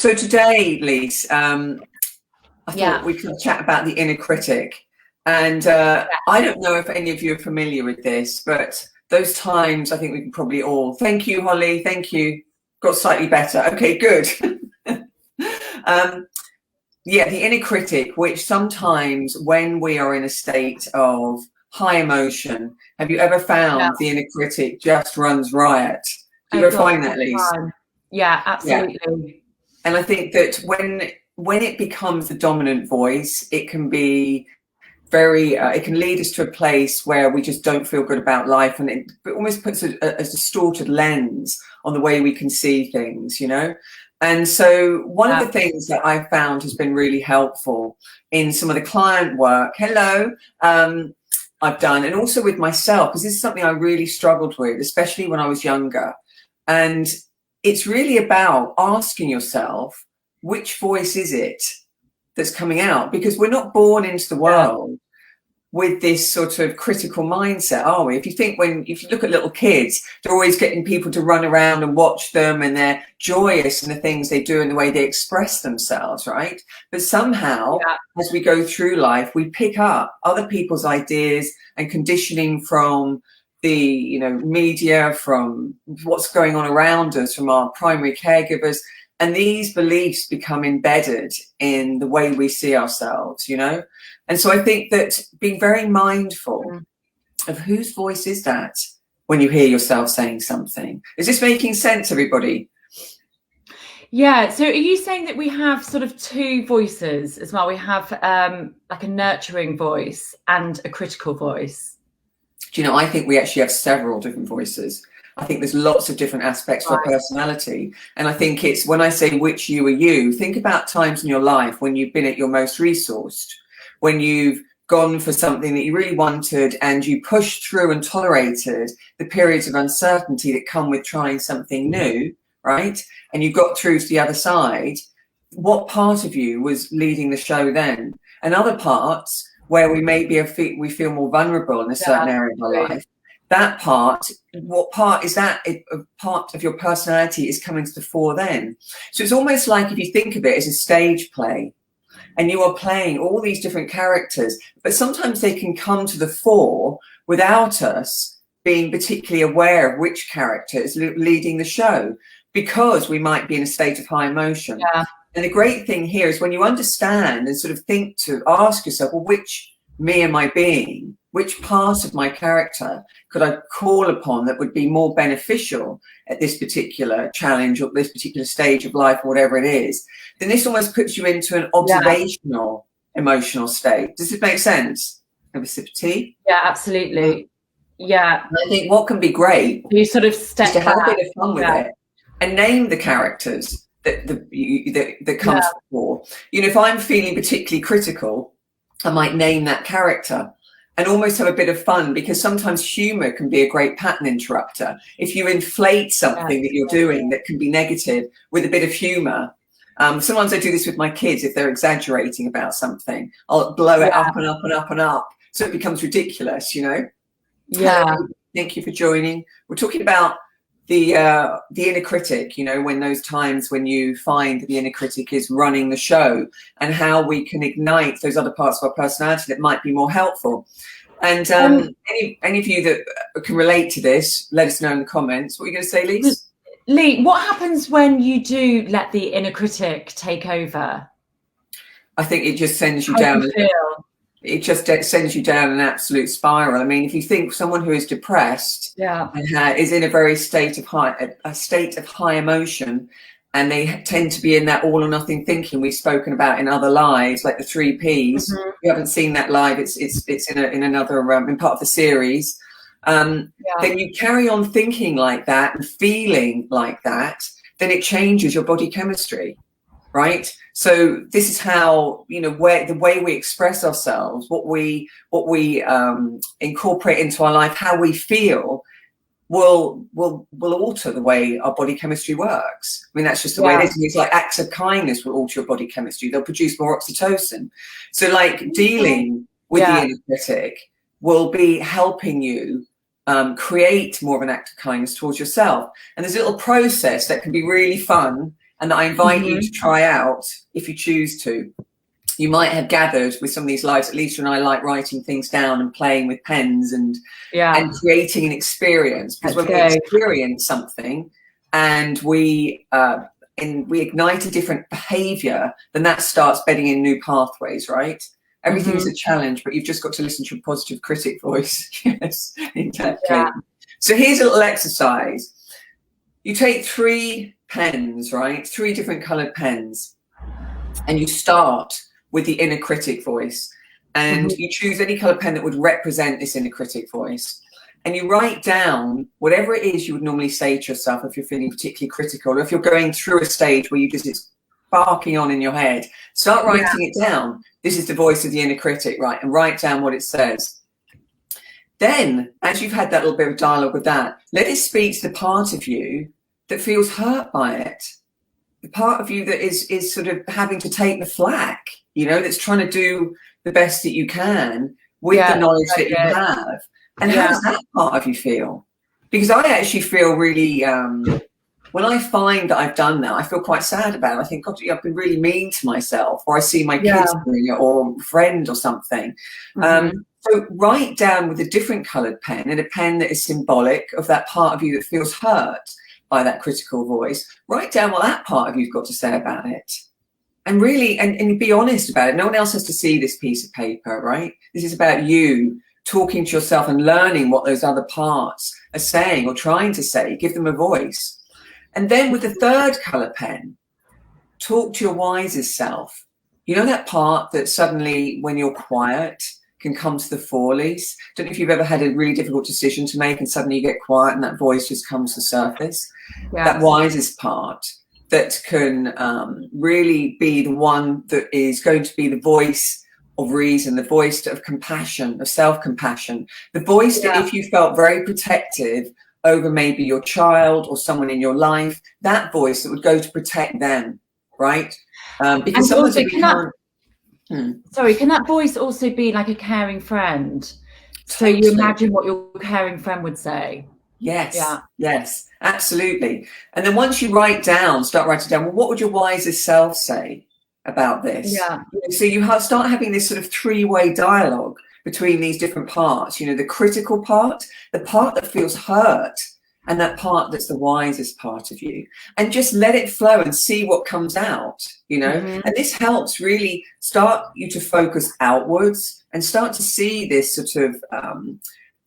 So today, Lise, I Yeah. thought we could chat about the inner critic. And I don't know if any of you are familiar with this, but those times I think we can probably all, thank you, Holly, thank you, got slightly better. Okay, good. um, yeah, the inner critic, which sometimes when we are in a state of high emotion, have you ever Yeah. found the inner critic just runs riot? Do you Oh ever God, find all that, the Lise? time. Yeah, Yeah. absolutely. And I think that when it becomes the dominant voice, it can be very it can lead us to a place where we just don't feel good about life, and it almost puts a distorted lens on the way we can see things, you know. And so one of Yeah. the things that I found has been really helpful in some of the client work, I've done, and also with myself, because this is something I really struggled with, especially when I was younger. And it's really about asking yourself, which voice is it that's coming out? Because we're not born into the Yeah. world with this sort of critical mindset, are we? If you look at little kids, they're always getting people to run around and watch them, and they're joyous in the things they do and the way they express themselves, right? But somehow, Yeah. as we go through life, we pick up other people's ideas and conditioning from the media, from what's going on around us, from our primary caregivers, and these beliefs become embedded in the way we see ourselves, and so I think that being very mindful of whose voice is that when you hear yourself saying something. Is this making sense, everybody? Yeah. So are you saying that we have sort of two voices as well? We have like a nurturing voice and a critical voice. Do you know, I think we actually have several different voices. I think there's lots of different aspects to our personality. And I think it's when I say which you are you, think about times in your life when you've been at your most resourced, when you've gone for something that you really wanted and you pushed through and tolerated the periods of uncertainty that come with trying something new, right? And you got through to the other side. What part of you was leading the show then? And other parts where we feel more vulnerable in a certain area of our life, that part, what part is that? A part of your personality is coming to the fore then. So it's almost like if you think of it as a stage play, and you are playing all these different characters, but sometimes they can come to the fore without us being particularly aware of which character is leading the show, because we might be in a state of high emotion. Yeah. And the great thing here is when you understand and sort of think to ask yourself, well, which me am I being? Which part of my character could I call upon that would be more beneficial at this particular challenge or this particular stage of life, or whatever it is? Then this almost puts you into an observational emotional state. Does it make sense? Have a sip of tea? Yeah, absolutely. Yeah. And I think what can be great You sort of step is to have back. a bit of fun with it and name the characters that come forward. If I'm feeling particularly critical, I might name that character and almost have a bit of fun, because sometimes humor can be a great pattern interrupter. If you inflate something that you're doing that can be negative with a bit of humor. Sometimes I do this with my kids. If they're exaggerating about something, I'll blow it up and up and up and up, so it becomes ridiculous, Yeah. Hello, thank you for joining. We're talking about the inner critic, when those times when you find the inner critic is running the show, and how we can ignite those other parts of our personality that might be more helpful. And any of you that can relate to this, let us know in the comments. What are you going to say, Lise? Lee, what happens when you do let the inner critic take over? I think it just sends you down. It just sends you down an absolute spiral. I mean, if you think someone who is depressed and is in a very state of high emotion, and they tend to be in that all or nothing thinking we've spoken about in other lives, like the 3 Ps. If you haven't seen that live, it's in another in part of the series. Then you carry on thinking like that and feeling like that, then it changes your body chemistry, right? So this is how, where the way we express ourselves, what we incorporate into our life, how we feel will alter the way our body chemistry works. I mean, that's just the way it is. And it's like acts of kindness will alter your body chemistry. They'll produce more oxytocin. So like dealing with the inner critic will be helping you create more of an act of kindness towards yourself. And there's a little process that can be really fun and that I invite you to try out if you choose to. You might have gathered with some of these lives, at least when I like writing things down and playing with pens and creating an experience. Because when we experience something and we ignite a different behavior, then that starts bedding in new pathways, right? Everything's a challenge, but you've just got to listen to a positive critic voice. Yes, exactly. Yeah. So here's a little exercise. You take 3 pens, right? 3 different colored pens, and you start with the inner critic voice, and you choose any color pen that would represent this inner critic voice, and you write down whatever it is you would normally say to yourself if you're feeling particularly critical, or if you're going through a stage where it's barking on in your head. Start writing it down. This is the voice of the inner critic, right? And write down what it says. Then, as you've had that little bit of dialogue with that, let it speak to the part of you that feels hurt by it. The part of you that is sort of having to take the flak, that's trying to do the best that you can with the knowledge that you have. And how does that part of you feel? Because I actually feel really, when I find that I've done that, I feel quite sad about it. I think, God, I've been really mean to myself, or I see my kids doing it, or a friend or something. So write down with a different coloured pen, and a pen that is symbolic of that part of you that feels hurt by that critical voice. Write down what that part of you've got to say about it. And really, and be honest about it. No one else has to see this piece of paper, right? This is about you talking to yourself and learning what those other parts are saying or trying to say. Give them a voice. And then with the 3rd colour pen, talk to your wisest self. That part that suddenly, when you're quiet, can come to the fore, Lise? Don't know if you've ever had a really difficult decision to make and suddenly you get quiet and that voice just comes to the surface. Yes. That wisest part that can really be the one that is going to be the voice of reason, the voice of compassion, of self-compassion, the voice that if you felt very protective over maybe your child or someone in your life, that voice that would go to protect them, right? Because sometimes we can't... Sorry, can that voice also be like a caring friend? So you imagine what your caring friend would say. Yes. Yeah. Yes, absolutely. And then once you start writing down, well, what would your wisest self say about this? Yeah. So you start having this sort of 3-way dialogue between these different parts, the critical part, the part that feels hurt, and that part that's the wisest part of you, and just let it flow and see what comes out, and this helps really start you to focus outwards and start to see this sort of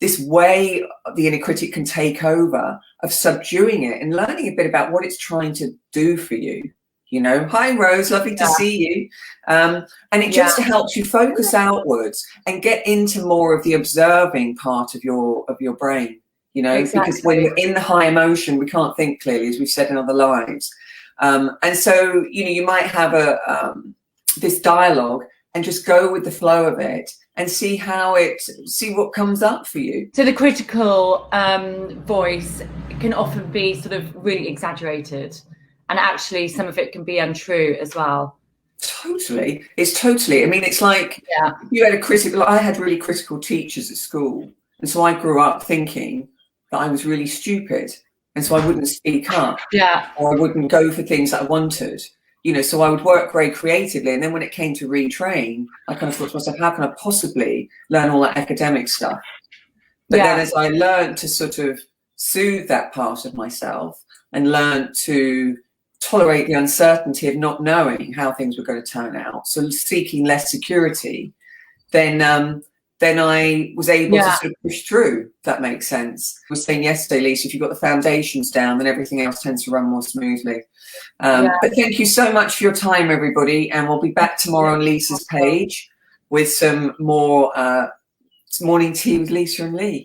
this way the inner critic can take over of subduing it and learning a bit about what it's trying to do for you. Hi Rose, lovely to see you. And it just helps you focus outwards and get into more of the observing part of your brain. Because when you're in the high emotion, we can't think clearly, as we've said in other lives. And so, you might have this dialogue and just go with the flow of it and see what comes up for you. So the critical voice can often be sort of really exaggerated, and actually some of it can be untrue as well. Totally. It's like you had I had really critical teachers at school. And so I grew up thinking that I was really stupid. And so I wouldn't speak up. Yeah. Or I wouldn't go for things that I wanted. So I would work very creatively. And then when it came to retrain, I kind of thought to myself, how can I possibly learn all that academic stuff? But then as I learned to sort of soothe that part of myself and learn to tolerate the uncertainty of not knowing how things were going to turn out, so seeking less security, then I was able to sort of push through, if that makes sense. I was saying yesterday, Lisa, if you've got the foundations down, then everything else tends to run more smoothly. But thank you so much for your time, everybody, and we'll be back tomorrow on Lisa's page with some more morning tea with Lisa and Lee.